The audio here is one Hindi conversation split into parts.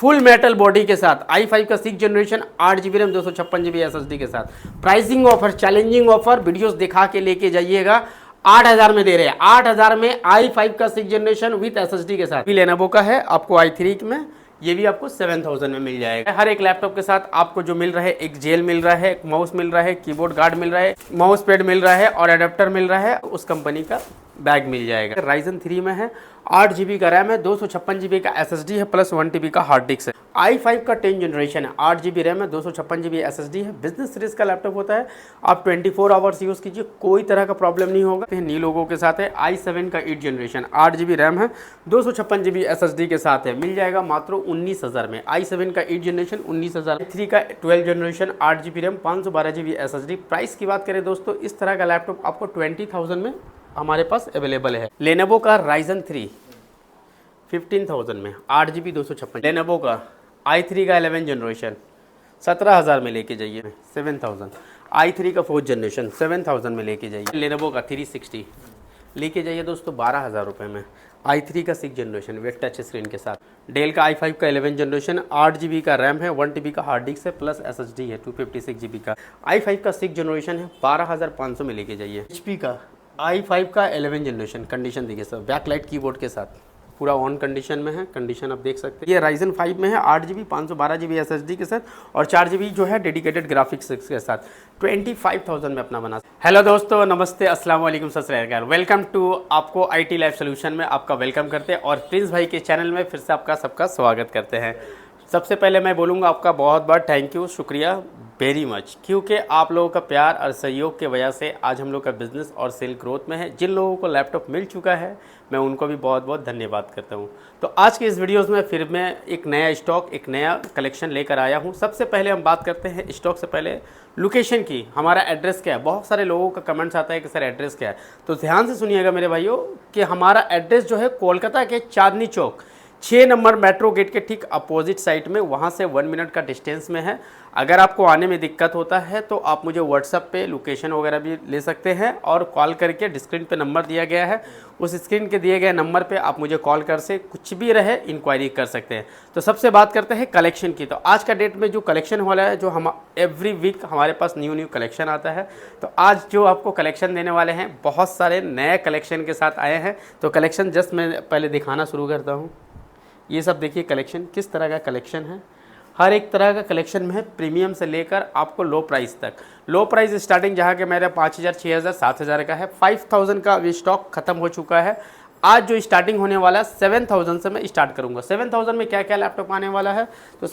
फुल मेटल बॉडी के साथ i5 का 6 generation 8 GB RAM 256 GB SSD के साथ। Pricing offer, challenging offer, videos दिखा के लेके जाइएगा। 8000 में दे रहे हैं, 8000 में i5 का 6 जनरेशन विथ SSD के साथ। लेनोवो का है आपको i3 में, ये भी आपको 7000 में मिल जाएगा। हर एक लैपटॉप के साथ आपको जो मिल रहा है, एक जेल मिल रहा है, एक माउस मिल रहा है, कीबोर्ड गार्ड मिल रहा है, माउस पैड मिल रहा है और अडेप्टर मिल रहा है, उस कंपनी का बैग मिल जाएगा। Ryzen 3 में है, 8 GB का रैम है, 256 GB का SSD है प्लस 1 TB का हार्ड डिस्क है। i5 का 10 जनरेशन है, 8 GB रैम है, 256 GB SSD है। बिजनेस सीरीज का लैपटॉप होता है, आप 24 आवर्स यूज़ कीजिए, कोई तरह का प्रॉब्लम नहीं होगा। नी लोगों के साथ है, i7 का 8 जनरेशन 8 GB रैम है, 256 GB SSD के साथ है, मिल जाएगा मात्र 19,000 में। i7 का 8 जनरेशन 19,000, 3 का 12 generation 8 GB RAM 512 GB SSD। Price की बात करें दोस्तों, इस तरह का लैपटॉप आपको 20,000 में हमारे पास अवेलेबल है। लेनोवो का Ryzen 3 15,000 में, 8 GB 256। लेनोवो का i3 का 11 जनरेशन 17,000 में लेके जाइए, 7,000। i3 का 4th जनरेशन 7,000 में लेके जाइए। लेनोवो का 360 लेके जाइए दोस्तों 12,000 रुपये में। i3 का 6 जनरेशन विथ टच स्क्रीन के साथ। डेल का i5 का 11 जनरेशन 8 GB का रैम है, 1 TB का हार्ड डिस्क है प्लस SSD है 256 GB का। i5 का 6 जनरेशन है, 12,500 में लेके जाइए। HP का i5 का 11 जनरेशन, कंडीशन देखिए सर, बैकलाइट कीबोर्ड के साथ पूरा ऑन कंडीशन में है, कंडीशन आप देख सकते हैं। ये Ryzen 5 में है, 8 GB 512 GB SSD के साथ और 4 GB जो है डेडिकेटेड ग्राफिक्स के साथ। 25,000 में अपना बना। हेलो दोस्तों, नमस्ते, अस्सलाम वालेकुम, सत श्री अकाल। वेलकम टू आपको IT लाइफ सोल्यूशन में आपका वेलकम करते हैं और प्रिंस भाई के चैनल में फिर से आपका सबका स्वागत करते हैं। सबसे पहले मैं बोलूँगा आपका बहुत बहुत थैंक यू, शुक्रिया वेरी मच, क्योंकि आप लोगों का प्यार और सहयोग के वजह से आज हम लोग का बिज़नेस और सेल ग्रोथ में है। जिन लोगों को लैपटॉप मिल चुका है मैं उनको भी बहुत बहुत धन्यवाद करता हूं। तो आज के इस वीडियोस में फिर मैं एक नया स्टॉक, एक नया कलेक्शन लेकर आया हूं। सबसे पहले हम बात करते हैं स्टॉक से पहले लोकेशन की, हमारा एड्रेस क्या है। बहुत सारे लोगों का कमेंट्स आता है कि सर एड्रेस क्या है, तो ध्यान से सुनिएगा मेरे भाइयों कि हमारा एड्रेस जो है कोलकाता के Chandni Chowk 6 number metro gate के ठीक अपोजिट साइड में, वहाँ से 1 मिनट का डिस्टेंस में है। अगर आपको आने में दिक्कत होता है तो आप मुझे व्हाट्सएप पे लोकेशन वगैरह भी ले सकते हैं और कॉल करके, स्क्रीन पे नंबर दिया गया है, उस स्क्रीन के दिए गए नंबर पे आप मुझे कॉल कर से कुछ भी रहे इंक्वायरी कर सकते हैं। तो सबसे बात करते हैं कलेक्शन की। तो आज का डेट में जो कलेक्शन वाला है, जो हम एवरी वीक हमारे पास न्यू कलेक्शन आता है, तो आज जो आपको कलेक्शन देने वाले हैं बहुत सारे नए कलेक्शन के साथ आए हैं। तो कलेक्शन जस्ट मैं पहले दिखाना शुरू करता हूँ। ये सब देखिए कलेक्शन किस तरह का कलेक्शन है। हर एक तरह का कलेक्शन में है, प्रीमियम से लेकर आपको लो प्राइस तक। लो प्राइस स्टार्टिंग जहाँ के मेरा 5,000, 6,000, 7,000 का है। 5,000 का अभी स्टॉक खत्म हो चुका है। आज जो स्टार्टिंग होने वाला है 7,000 से मैं स्टार्ट करूँगा। 7,000 में क्या क्या लैपटॉप आने वाला है, तो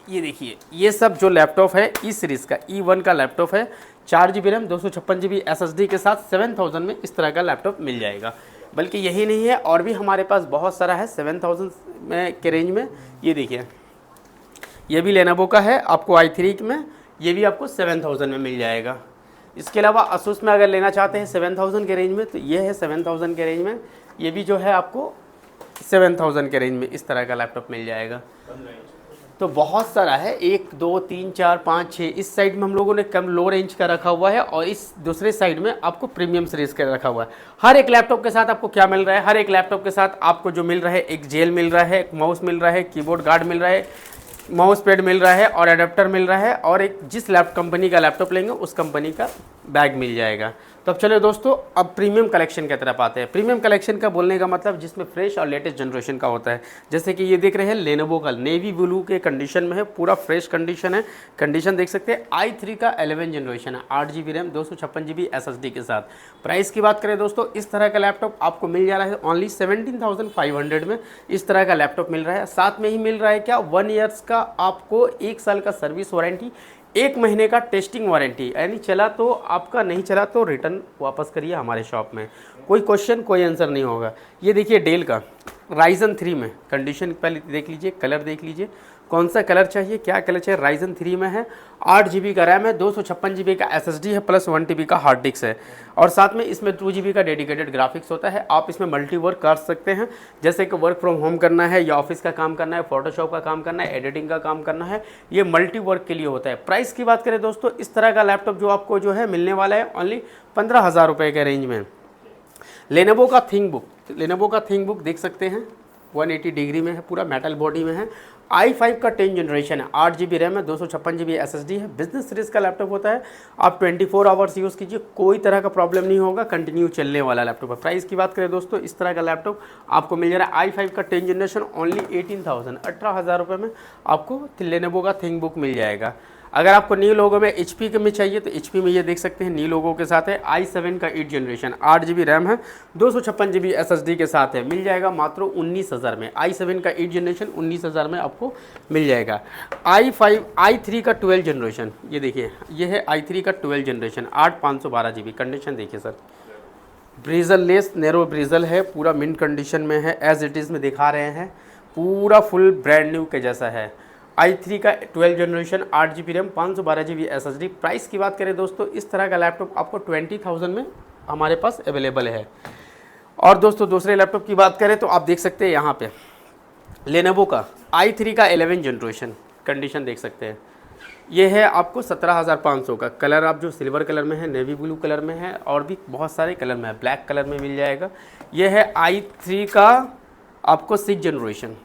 ये देखिए, ये सब जो लैपटॉप है ई सीरीज़ का E1 का लैपटॉप है, 4 GB रैम 256 GB SSD के साथ 7,000 में इस तरह का लैपटॉप मिल जाएगा। बल्कि यही नहीं है, और भी हमारे पास बहुत सारा है 7,000 में के रेंज में। ये देखिए, ये भी लेनोवो का है आपको i3 में, ये भी आपको 7,000 में मिल जाएगा। इसके अलावा asus में अगर लेना चाहते हैं 7,000 के रेंज में, तो ये है 7,000 के रेंज में, ये भी जो है आपको 7,000 के रेंज में इस तरह का लैपटॉप मिल जाएगा। तो बहुत सारा है, 1 2 3 4 5 6, इस साइड में हम लोगों ने कम लो रेंज का रखा हुआ है और इस दूसरे साइड में आपको प्रीमियम सीरीज का रखा हुआ है। हर एक लैपटॉप के साथ आपको क्या मिल रहा है, हर एक लैपटॉप के साथ आपको जो मिल रहा है, एक जेल मिल रहा है, एक माउस मिल रहा है, कीबोर्ड गार्ड मिल रहा है, माउस पैड मिल रहा है और अडेप्टर मिल रहा है, और एक जिस कंपनी का लैपटॉप लेंगे उस कंपनी का बैग मिल जाएगा। तो अब चलो दोस्तों, अब प्रीमियम कलेक्शन की तरफ आते हैं। प्रीमियम कलेक्शन का बोलने का मतलब जिसमें फ्रेश और लेटेस्ट जनरेशन का होता है। जैसे कि ये देख रहे हैं लेनोवो का नेवी ब्लू के कंडीशन में है, पूरा फ्रेश कंडीशन है। कंडीशन देख सकते हैं। i3 का 11 जनरेशन है, 8 GB रैम 256 GB SSD के साथ। प्राइस की बात करें दोस्तों, इस तरह का लैपटॉप आपको मिल जा रहा है ओनली 17,500 में। इस तरह का लैपटॉप मिल रहा है। साथ में ही मिल रहा है क्या, 1 ईयर्स का आपको 1 साल का सर्विस वारंटी, 1 महीने का टेस्टिंग वारंटी, यानी चला तो आपका, नहीं चला तो रिटर्न वापस करिए हमारे शॉप में, कोई क्वेश्चन कोई आंसर नहीं होगा। ये देखिए डेल का Ryzen 3 में कंडीशन पहले देख लीजिए, कलर देख लीजिए, कौन सा कलर चाहिए, क्या कलर चाहिए। Ryzen 3 में है, 8 GB का रैम है, 256 GB का SSD है प्लस 1 TB का हार्ड डिस्क है, और साथ में इसमें 2 GB का डेडिकेटेड ग्राफिक्स होता है। आप इसमें मल्टी वर्क कर सकते हैं, जैसे कि वर्क फ्रॉम होम करना है या ऑफिस का काम करना है, फोटोशॉप का काम करना है, एडिटिंग का काम करना है, ये मल्टी वर्क के लिए होता है। प्राइस की बात करें दोस्तों, इस तरह का लैपटॉप जो आपको जो है मिलने वाला है ओनली 15,000 रुपये के रेंज में। लेनोवो का थिंकबुक, लेनोवो का थिंकबुक देख सकते हैं, 180 डिग्री में है, पूरा मेटल बॉडी में है, i5 का 10 जनरेशन है, 8 GB रैम है, 256 GB SSD है, बिजनेस सीरीज का लैपटॉप होता है। आप 24 आवर्स यूज़ कीजिए, कोई तरह का प्रॉब्लम नहीं होगा, कंटिन्यू चलने वाला लैपटॉप है। प्राइस की बात करें दोस्तों, इस तरह का लैपटॉप आपको मिल जा रहा है i5 का 10 जनरेशन ओनली 18,000 रुपये में आपको लेनोवो का थिंकबुक मिल जाएगा। अगर आपको न्यू लोगो में HP के में चाहिए तो HP में ये देख सकते हैं, न्यू लोगो के साथ है। i7 का 8 जनरेशन, 8 GB रैम है, 256 GB SSD के साथ है, मिल जाएगा मात्र 19,000 में। i7 का 8 जनरेशन 19,000 में आपको मिल जाएगा। i3 का 12 जनरेशन, ये देखिए, ये है i3 का 12 जनरेशन, 512 GB। कंडीशन देखिए सर, ब्रिजल लेस नैरो ब्रिजल है, पूरा मिंट कंडीशन में है, एज इट इज़ में दिखा रहे हैं, पूरा फुल ब्रांड न्यू के जैसा है। i3 का 12 generation, 8 GB RAM, 512 GB SSD। Price की बात करें दोस्तों, इस तरह का लैपटॉप आपको 20,000 में हमारे पास अवेलेबल है। और दोस्तों दूसरे लैपटॉप की बात करें तो आप देख सकते हैं यहाँ पे लेनोवो का i3 का 11 जनरेशन, कंडीशन देख सकते हैं। ये है आपको 17,500 का। कलर आप जो सिल्वर कलर में है, नेवी ब्लू कलर में है, और भी बहुत सारे कलर में है, ब्लैक कलर में मिल जाएगा। ये है i3 का आपको 6 जनरेशन,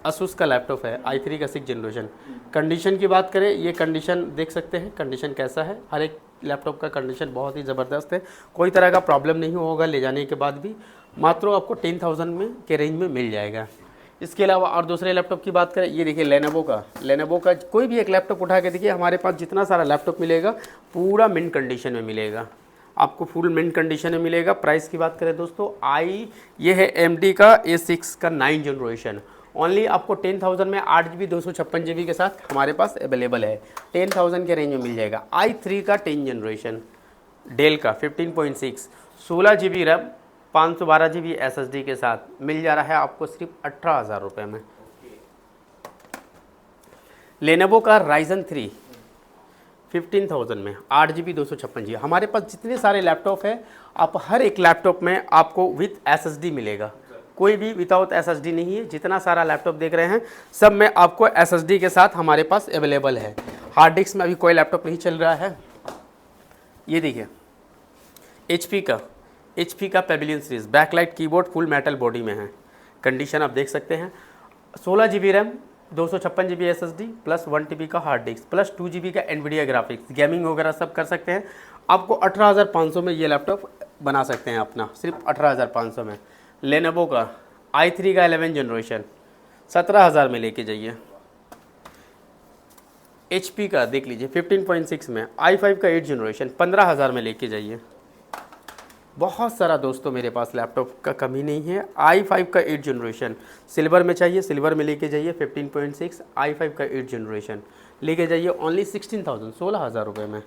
asus का लैपटॉप है, i3 का 6 जनरेशन। कंडीशन की बात करें, ये कंडीशन देख सकते हैं, कंडीशन कैसा है। हर एक लैपटॉप का कंडीशन बहुत ही ज़बरदस्त है, कोई तरह का प्रॉब्लम नहीं होगा ले जाने के बाद भी। मात्र आपको 10,000 में के रेंज में मिल जाएगा। इसके अलावा और दूसरे लैपटॉप की बात करें, ये देखिए लेनोवो का कोई भी एक लैपटॉप उठा के देखिए, हमारे पास जितना सारा लैपटॉप मिलेगा पूरा मिंट कंडीशन में मिलेगा, आपको फुल मिंट कंडीशन में मिलेगा। प्राइस की बात करें दोस्तों, ये है AMD का A6 का 9 जनरेशन, ओनली आपको 10,000 में 8 GB 256 GB के साथ हमारे पास अवेलेबल है, 10,000 के रेंज में मिल जाएगा। i3 का 10 जनरेशन डेल का 15.6, 16 GB रैम, 512 GB SSD के साथ मिल जा रहा है आपको सिर्फ 18,000 रुपये में। लेनोवो का Ryzen 3 15,000 में, 8 GB 256 GB। हमारे पास जितने सारे लैपटॉप है, आप हर एक लैपटॉप में आपको विथ SSD मिलेगा, कोई भी विदाउट SSD नहीं है। जितना सारा लैपटॉप देख रहे हैं सब में आपको SSD के साथ हमारे पास अवेलेबल है। हार्ड डिस्क में अभी कोई लैपटॉप नहीं चल रहा है। ये देखिए HP का Pavilion series, backlight keyboard, full metal body में है, कंडीशन आप देख सकते हैं। 16 GB RAM, 256 GB SSD plus 1 TB का हार्ड डिस्क प्लस 2 GB का NVIDIA ग्राफिक्स, गेमिंग वगैरह सब कर सकते हैं। आपको 18,500 में ये लैपटॉप बना सकते हैं अपना, सिर्फ 18,500 में। लेनोवो का i3 का 11 जनरेशन 17,000 में लेके जाइए। HP का देख लीजिए 15.6 में, i5 का 8 जनरेशन 15,000 में लेके जाइए। बहुत सारा दोस्तों मेरे पास लैपटॉप का कमी नहीं है। i5 का 8 जनरेशन सिल्वर में चाहिए, सिल्वर में लेके जाइए 15.6, i5 का 8 जनरेशन लेके जाइए ओनली 16,000, 16,000 रुपये में।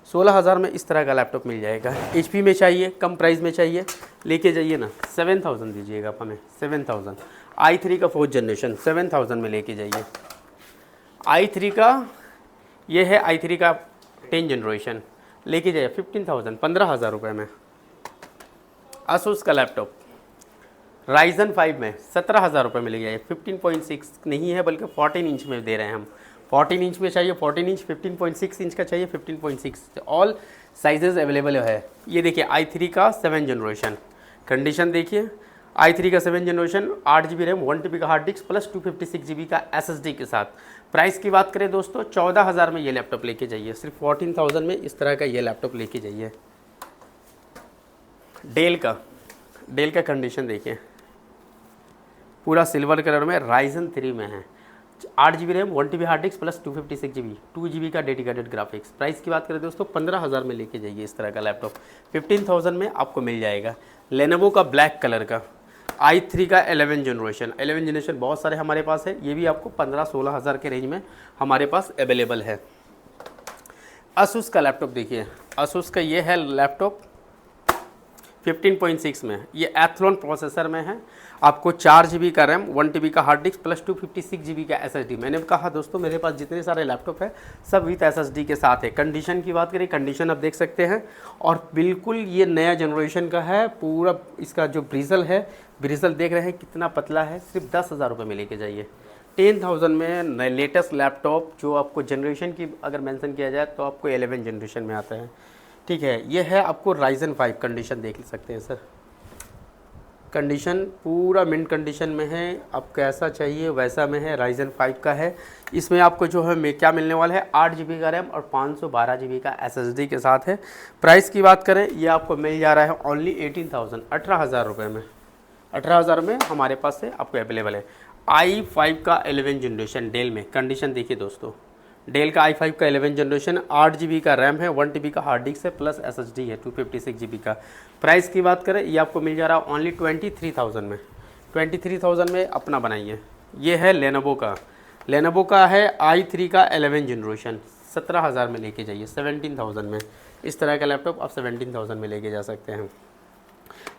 16,000 में इस तरह का लैपटॉप मिल जाएगा। HP में चाहिए, कम प्राइस में चाहिए, लेके जाइए ना, 7,000 दीजिएगा आप हमें, 7,000। i3 का 4th जनरेशन 7,000 में लेके जाइए। i3 का ये है i3 का 10 जनरेशन लेके जाइए 15,000, 15,000 रुपये में। asus का लैपटॉप Ryzen 5 में 17,000 रुपये में ले जाइए। 15.6 नहीं है बल्कि 14 इंच में दे रहे हैं हम, 14 इंच में चाहिए 14 इंच, 15.6 इंच का चाहिए 15.6, ऑल साइजेस अवेलेबल है। ये देखिए i3 का 7 जनरेशन, कंडीशन देखिए, i3 का 7 जनरेशन, 8 GB रैम, 1 TB का हार्ड डिस्क प्लस 256 GB का SSD के साथ। प्राइस की बात करें दोस्तों, 14,000 में ये लैपटॉप लेके जाइए, सिर्फ 14,000 में इस तरह का ये लैपटॉप लेके जाइए। डेल का कंडीशन देखिए, पूरा सिल्वर कलर में, Ryzen 3 में है, 8 GB RAM, 1 TB hard disk plus 256 GB, 2 GB का डेडिकेटेड ग्राफिक्स। प्राइस की बात करें दोस्तों, 15,000 में लेके जाइए इस तरह का लैपटॉप, 15,000 में आपको मिल जाएगा। लेनोवो का ब्लैक कलर का i3 का 11 जनरेशन बहुत सारे हमारे पास है, ये भी आपको 15-16,000 के रेंज में हमारे पास अवेलेबल है। asus का लैपटॉप देखिए, asus का ये है लैपटॉप 15.6 में, ये एथलॉन प्रोसेसर में है, आपको 4 GB का रैम, 1 TB का हार्ड डिस्क प्लस 256 GB का SSD। मैंने कहा दोस्तों मेरे पास जितने सारे लैपटॉप है सब विथ SSD के साथ है। कंडीशन की बात करें, कंडीशन आप देख सकते हैं, और बिल्कुल ये नया जनरेशन का है। पूरा इसका जो ब्रिजल है, ब्रिजल देख रहे हैं कितना पतला है, सिर्फ 10,000 रुपये में लेके जाइए। 10,000 में लेटेस्ट लैपटॉप जो आपको जनरेशन की अगर मेंशन किया जाए तो आपको 11 जनरेशन में आता है, ठीक है। ये है आपको Ryzen 5, कंडीशन देख सकते हैं सर, कंडीशन पूरा मिंट कंडीशन में है, अब कैसा चाहिए वैसा में है। Ryzen 5 का है। इसमें आपको जो है क्या मिलने वाला है, 8 GB का रैम और 512 GB का SSD के साथ है। प्राइस की बात करें, ये आपको मिल जा रहा है ओनली 18,000 रुपये में। 18,000 में हमारे पास से आपको अवेलेबल है। i5 का 11 जनरेशन डेल में, कंडीशन देखिए दोस्तों, डेल का i5 का 11 जनरेशन, 8 GB का रैम है, 1 TB का हार्ड डिस्क है, प्लस SSD है 256 GB का। प्राइस की बात करें, ये आपको मिल जा रहा है ओनली 23,000 में। 23,000 में अपना बनाइए। ये है लेनोवो का है i3 का 11 जनरेशन, 17,000 में लेके जाइए, 17,000 में। इस तरह का लैपटॉप आप 17,000 में लेके जा सकते हैं।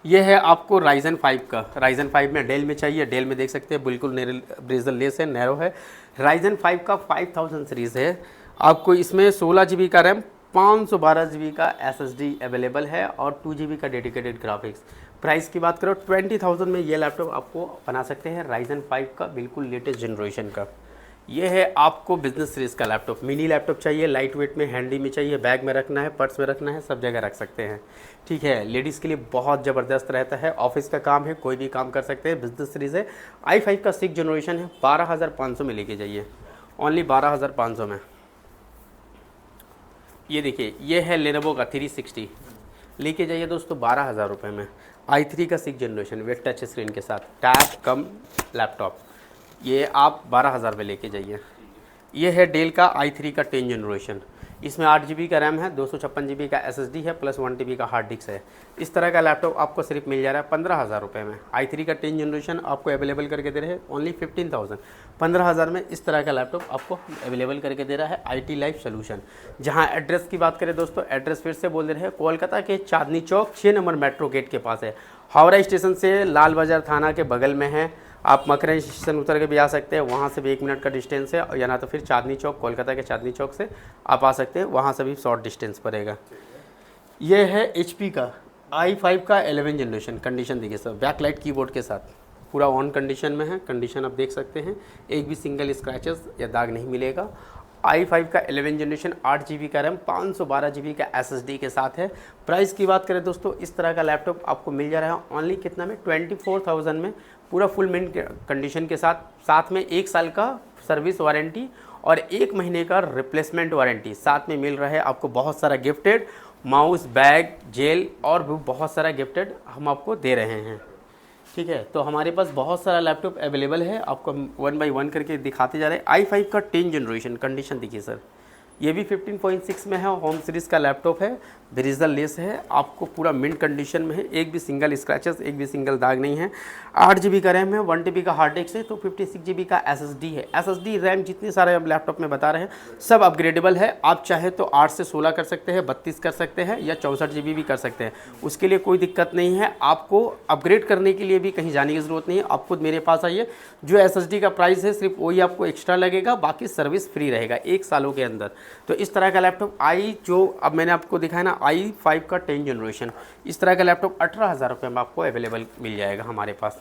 ये है आपको Ryzen 5 का, Ryzen 5 में डेल में चाहिए, डेल में देख सकते हैं बिल्कुल ब्रेजल लेस है, नैरो है। Ryzen 5 का 5000 सीरीज़ है। आपको इसमें 16 GB का रैम, 512 GB का SSD अवेलेबल है और 2 GB का डेडिकेटेड ग्राफिक्स। प्राइस की बात करो 20,000 में ये लैपटॉप आपको बना सकते हैं, Ryzen 5 का बिल्कुल लेटेस्ट जनरेशन का। ये है आपको बिजनेस सीरीज़ का लैपटॉप। मिनी लैपटॉप चाहिए, लाइट वेट में, हैंडी में चाहिए, बैग में रखना है, पर्स में रखना है, सब जगह रख सकते हैं। ठीक है, लेडीज़ के लिए बहुत ज़बरदस्त रहता है, ऑफिस का काम है, कोई भी काम कर सकते हैं। बिजनेस सीरीज़ है, i5 का 6 जनरेशन है, 12,500 में लेके जाइए, ओनली 12,500 में। ये देखिए, ये है लेनोवो का 360, लेके जाइए दोस्तों 12,000 रुपये में। i3 का 6 जनरेशन विद टच स्क्रीन के साथ, टैब कम लैपटॉप, ये आप 12,000 में लेके जाइए। ये है डेल का i3 का 10 जनरेशन, इसमें 8 GB का रैम है, 256 GB का SSD है, प्लस 1 TB का हार्ड डिस्क है। इस तरह का लैपटॉप आपको सिर्फ मिल जा रहा है 15,000 रुपये में। i3 का 10 जनरेशन आपको अवेलेबल करके दे रहे हैं ओनली 15,000। 15,000 में इस तरह का लैपटॉप आपको अवेलेबल करके दे रहा है IT लाइफ सोल्यूशन। जहाँ एड्रेस की बात करें दोस्तों, एड्रेस फिर से बोल दे रहे हैं, कोलकाता के Chandni Chowk 6 number metro gate के पास है। हावड़ा स्टेशन से लाल बाज़ार थाना के बगल में है। आप मकरन स्टेशन उतर के भी आ सकते हैं, वहाँ से भी 1 मिनट का डिस्टेंस है, या ना तो फिर चांदनी चौक, कोलकाता के चांदनी चौक से आप आ सकते हैं, वहाँ से भी शॉर्ट डिस्टेंस पड़ेगा। ये है HP का i5 का 11 जनरेशन, कंडीशन देखिए सर, बैकलाइट कीबोर्ड के साथ पूरा ऑन कंडीशन में है। कंडीशन आप देख सकते हैं, एक भी सिंगल स्क्रैचेस या दाग नहीं मिलेगा। i5 का 11 जनरेशन, 8 GB का रैम, 512 GB का SSD के साथ है। प्राइस की बात करें दोस्तों, इस तरह का लैपटॉप आपको मिल जा रहा है ओनली कितना में, 24,000 में, पूरा फुल मिंट कंडीशन के साथ। साथ में 1 साल का सर्विस वारंटी और 1 महीने का रिप्लेसमेंट वारंटी साथ में मिल रहा है। आपको बहुत सारा गिफ्टेड माउस, बैग, जेल और भी बहुत सारा गिफ्टेड हम आपको दे रहे हैं। ठीक है, तो हमारे पास बहुत सारा लैपटॉप अवेलेबल है, आपको 1 बाय 1 करके दिखाते जा रहे हैं। i5 का 10 जनरेशन, कंडीशन देखिए सर, ये भी 15.6 में है, होम सीरीज़ का लैपटॉप है, ब्रिजल लेस है, आपको पूरा मिंट कंडीशन में है, एक भी सिंगल स्क्रैचेस, एक भी सिंगल दाग नहीं है। 8 GB का रैम है, 1 TB का हार्ड डिस्क है, तो 56 GB का SSD है। SSD रैम जितने सारे अब लैपटॉप में बता रहे हैं सब अपग्रेडेबल है। आप चाहे तो 8 से 16 कर सकते हैं, 32 कर सकते हैं, या 64 GB भी कर सकते हैं, उसके लिए कोई दिक्कत नहीं है। आपको अपग्रेड करने के लिए भी कहीं जाने की ज़रूरत नहीं है, आप खुद मेरे पास आइए। जो SSD का प्राइस है सिर्फ वही आपको एक्स्ट्रा लगेगा, बाकी सर्विस फ्री रहेगा 1 सालों के अंदर। तो इस तरह का लैपटॉप जो अब मैंने आपको दिखाया ना, i5 का 10 जनरेशन, इस तरह का लैपटॉप 18,000 रुपये में आपको अवेलेबल मिल जाएगा हमारे पास।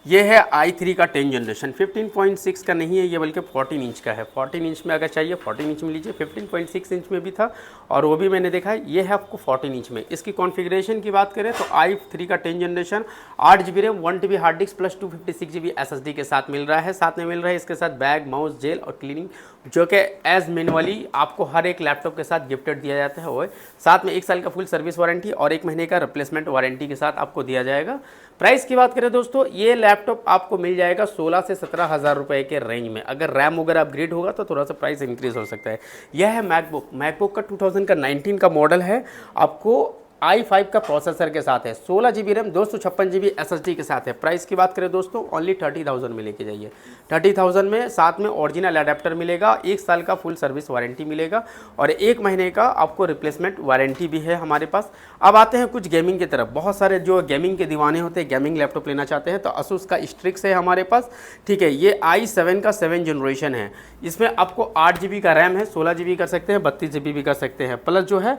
ये है i3 का 10 जनरेशन, 15.6 का नहीं है ये, बल्कि 14 इंच का है। 14 इंच में अगर चाहिए 14 इंच में लीजिए, 15.6 इंच में भी था और वो भी मैंने देखा है। ये है आपको 14 इंच में। इसकी कॉन्फ़िगरेशन की बात करें तो i3 का 10 generation, 8 GB RAM, 1 TB hard disk, plus 256 GB SSD के साथ मिल रहा है। साथ में मिल रहा है इसके साथ बैग, माउस, जेल और क्लीनिंग, जो कि एज मैनुअली आपको हर एक लैपटॉप के साथ गिफ्टेड दिया जाता है। वो साथ में 1 साल का फुल सर्विस वारंटी और 1 महीने का रिप्लेसमेंट वारंटी के साथ आपको दिया जाएगा। प्राइस की बात करें दोस्तों, ये लैपटॉप आपको मिल जाएगा 16 से 17,000 रुपये के रेंज में। अगर रैम वगैरह अपग्रेड होगा तो थोड़ा सा प्राइस इंक्रीज हो सकता है। यह है मैकबुक का 2019 का मॉडल है, आपको i5 का प्रोसेसर के साथ है, 16 GB रैम, 256 GB SSD के साथ है। प्राइस की बात करें दोस्तों, ओनली 30,000 में लेके जाइए। 30,000 में साथ में ओरिजिनल अडेप्टर मिलेगा, 1 साल का फुल सर्विस वारंटी मिलेगा और 1 महीने का आपको रिप्लेसमेंट वारंटी भी है हमारे पास। अब आते हैं कुछ गेमिंग की तरफ। बहुत सारे जो गेमिंग के दीवाने होते हैं, गेमिंग लैपटॉप लेना चाहते हैं, तो Asus का Strix है हमारे पास। ठीक है, ये i7 का 7 जनरेशन है। इसमें आपको 8 GB का रैम है, 16 GB कर सकते हैं, 32 GB भी कर सकते हैं, प्लस जो है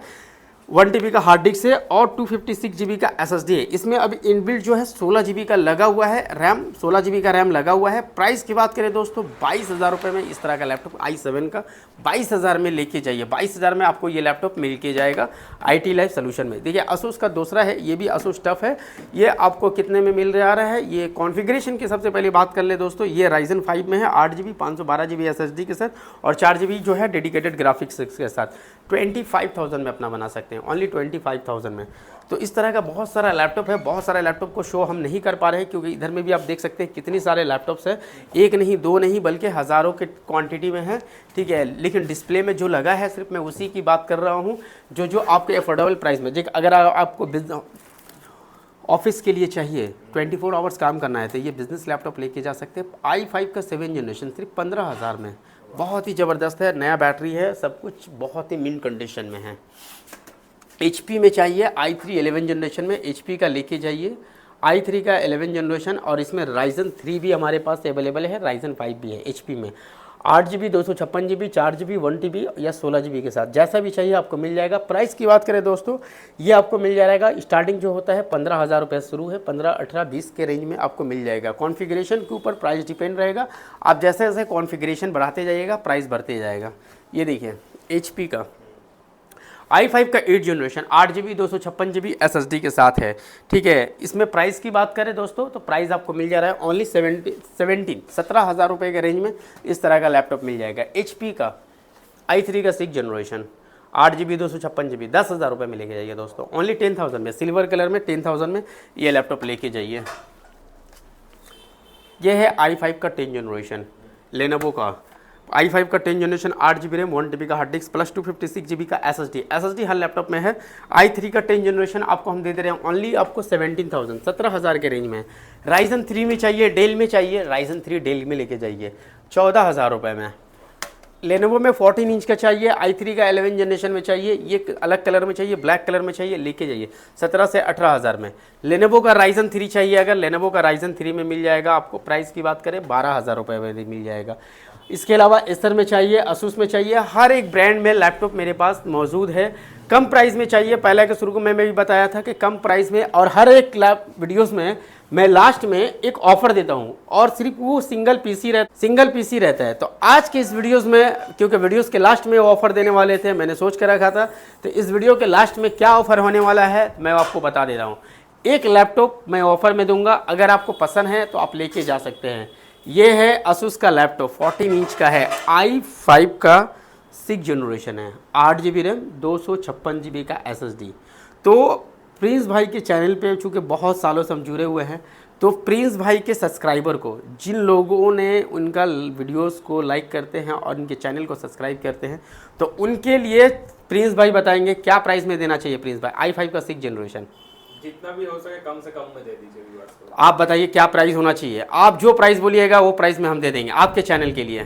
1 TB का हार्ड डिस्क है और 256 GB का SSD है। इसमें अभी इनबिल्ट जो है 16 GB का लगा हुआ है रैम, 16 GB का रैम लगा हुआ है। प्राइस की बात करें दोस्तों 22,000 रुपये में इस तरह का लैपटॉप i7 का 22,000 में लेके जाइए। 22,000 में आपको ये लैपटॉप मिल के जाएगा IT लाइफ सोल्यूशन में। देखिए असूस का दूसरा है, ये भी असूस टफ है। ये आपको कितने में मिल रहा है? ये कॉन्फ़िगरेशन की सबसे पहले बात कर ले दोस्तों, ये Ryzen 5 में है, 8 GB 512 GB SSD के साथ और 4 GB जो है डेडिकेटेड ग्राफिक्स के साथ 25,000 में अपना बना सकते हैं, ओनली 25,000 में। तो इस तरह का बहुत सारा लैपटॉप है। बहुत सारे लैपटॉप को शो हम नहीं कर पा रहे हैं क्योंकि इधर में भी आप देख सकते हैं कितनी सारे लैपटॉप्स हैं, एक नहीं दो नहीं बल्कि हज़ारों के क्वांटिटी में है, ठीक है। लेकिन डिस्प्ले में जो लगा है सिर्फ मैं उसी की बात कर रहा हूँ जो आपके अफोर्डेबल प्राइस में। अगर आपको ऑफिस के लिए चाहिए 24 आवर्स काम करना है तो ये बिज़नेस लैपटॉप लेके जा सकते हैं। i5 का 7 जनरेशन सिर्फ 15,000 में, बहुत ही ज़बरदस्त है। नया बैटरी है, सब कुछ बहुत ही मिन कंडीशन में है। HP में चाहिए i3 11 जनरेशन में HP का लेके जाइए, i3 का 11 जनरेशन और इसमें Ryzen 3 भी हमारे पास अवेलेबल है, Ryzen 5 भी है HP में। 8 GB 256 GB 4 GB 1 TB या 16 GB के साथ जैसा भी चाहिए आपको मिल जाएगा। प्राइस की बात करें दोस्तों, ये आपको मिल जाएगा स्टार्टिंग जो होता है 15,000 रुपये शुरू है, 15, 18, 20 के रेंज में आपको मिल जाएगा। कॉन्फ़िगरेशन के ऊपर प्राइस डिपेंड रहेगा, आप जैसे जैसे कॉन्फ़िगरेशन बढ़ाते जाइएगा प्राइस बढ़ते जाएगा। ये देखिए HP का i5 का 8 जनरेशन 8 GB 256 GB SSD के साथ है, ठीक है। इसमें प्राइस की बात करें दोस्तों तो प्राइस आपको मिल जा रहा है ओनली 17,000 रुपये के रेंज में इस तरह का लैपटॉप मिल जाएगा। HP का i3 का 6 जनरेशन 8 GB 256 GB 10,000 रुपये में लेके जाइए दोस्तों, ओनली 10,000 में, सिल्वर कलर में 10,000 में ये लैपटॉप लेके जाइए। ये है i5 का 10 जनरेशन लेनोवो का i5 का 10 जनरेशन 8 GB रैम 1 TB का हार्ड डिस्क प्लस 256 GB का SSD हर लैपटॉप में है। i3 का 10 जनरेशन आपको हम दे दे रहे हैं ओनली आपको 17,000 के रेंज में। Ryzen 3 में चाहिए, डेल में चाहिए, Ryzen 3 डेल में लेके जाइए 14,000 रुपये में। लेनोवो में 14 इंच का चाहिए, i3 का 11 जनरेशन में चाहिए, ये अलग कलर में चाहिए, ब्लैक कलर में चाहिए, लेके जाइए 17 से 18,000 में। लेनोवो का Ryzen 3 चाहिए, अगर लेनोवो का Ryzen 3 में मिल जाएगा आपको, प्राइस की बात करें 12,000 रुपये में मिल जाएगा। इसके अलावा एसर में चाहिए, असूस में चाहिए, हर एक ब्रांड में लैपटॉप मेरे पास मौजूद है। कम प्राइस में चाहिए, पहले के शुरू में मैं भी बताया था कि कम प्राइस में, और हर एक वीडियोस में मैं लास्ट में एक ऑफर देता हूं और सिर्फ वो सिंगल पीसी रहता है। तो आज के इस वीडियोस में, क्योंकि वीडियोस के लास्ट में ऑफर देने वाले थे, मैंने सोच कर रखा था, तो इस वीडियो के लास्ट में क्या ऑफर होने वाला है मैं आपको बता दे रहा हूँ। एक लैपटॉप मैं ऑफर में दूंगा, अगर आपको पसंद है तो आप लेके जा सकते हैं। ये है असूस का लैपटॉप 14 इंच का है, i5 का 6 जनरेशन है, 8 GB रैम 256 GB का SSD। तो प्रिंस भाई के चैनल पे चूँकि बहुत सालों से हम जुड़े हुए हैं, तो प्रिंस भाई के सब्सक्राइबर को, जिन लोगों ने उनका वीडियोस को लाइक करते हैं और उनके चैनल को सब्सक्राइब करते हैं, तो उनके लिए प्रिंस भाई बताएंगे क्या प्राइस में देना चाहिए। प्रिंस भाई i5 का 6 जनरेशन जितना भी हो सके कम से कम में दे दीजिए व्यूअर्स को। आप बताइए क्या प्राइस होना चाहिए, आप जो प्राइस बोलिएगा वो प्राइस में हम दे देंगे आपके चैनल के लिए।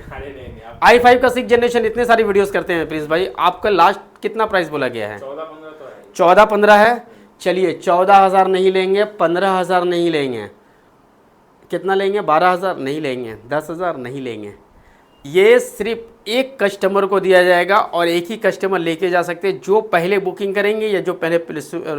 i5 का 6 जनरेशन इतने सारी वीडियोस करते हैं प्रिंस भाई, आपका लास्ट कितना प्राइस बोला गया है? 14-15 तो है। 14-15 है, चलिए 14,000 नहीं लेंगे, 15,000 नहीं लेंगे, कितना लेंगे? 12,000 नहीं लेंगे, 10,000 नहीं लेंगे। ये सिर्फ एक कस्टमर को दिया जाएगा और एक ही कस्टमर लेके जा सकते हैं जो पहले बुकिंग करेंगे या जो पहले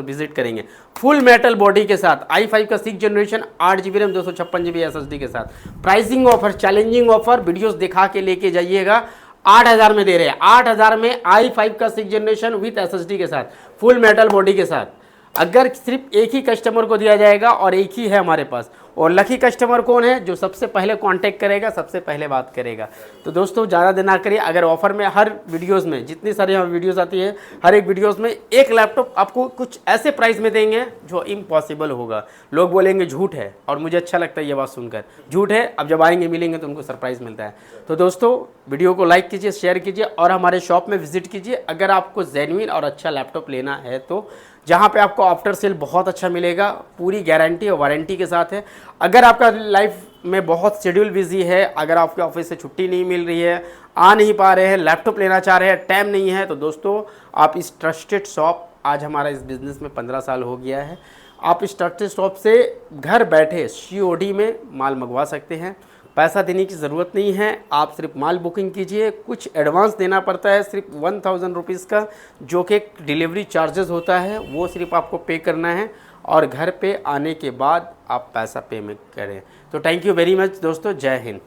विजिट करेंगे। फुल मेटल बॉडी के साथ i5 का 6 generation 8 GB RAM 256 GB SSD के साथ। Pricing offer, challenging offer, videos दिखा के लेके जाइएगा। 8,000 में दे रहे हैं, 8,000 में i5 का 6 जनरेशन विथ SSD के साथ, फुल मेटल बॉडी के साथ। अगर सिर्फ एक ही कस्टमर को दिया जाएगा और एक ही है हमारे पास, और लकी कस्टमर कौन है? जो सबसे पहले कांटेक्ट करेगा, सबसे पहले बात करेगा। तो दोस्तों ज़्यादा देर ना करिए, अगर ऑफर में हर वीडियोस में जितनी सारी यहाँ वीडियोस आती है, हर एक वीडियोस में एक लैपटॉप आपको कुछ ऐसे प्राइस में देंगे जो इम्पॉसिबल होगा। लोग बोलेंगे झूठ है, और मुझे अच्छा लगता है ये बात सुनकर, झूठ है। अब जब आएंगे मिलेंगे तो उनको सरप्राइज़ मिलता है। तो दोस्तों वीडियो को लाइक कीजिए, शेयर कीजिए और हमारे शॉप में विजिट कीजिए। अगर आपको जेन्युइन और अच्छा लैपटॉप लेना है तो जहाँ पे आपको आफ्टर सेल बहुत अच्छा मिलेगा, पूरी गारंटी और वारंटी के साथ है। अगर आपका लाइफ में बहुत शेड्यूल बिजी है, अगर आपके ऑफिस से छुट्टी नहीं मिल रही है, आ नहीं पा रहे हैं, लैपटॉप लेना चाह रहे हैं, टाइम नहीं है, तो दोस्तों आप इस ट्रस्टेड शॉप, आज हमारा इस बिज़नेस में 15 साल हो गया है, आप इस ट्रस्टेड शॉप से घर बैठे COD में माल मंगवा सकते हैं। पैसा देने की ज़रूरत नहीं है, आप सिर्फ माल बुकिंग कीजिए। कुछ एडवांस देना पड़ता है सिर्फ 1000 रुपीज़ का, जो कि डिलीवरी चार्जेस होता है, वो सिर्फ आपको पे करना है और घर पे आने के बाद आप पैसा पेमेंट करें। तो थैंक यू वेरी मच दोस्तों, जय हिंद।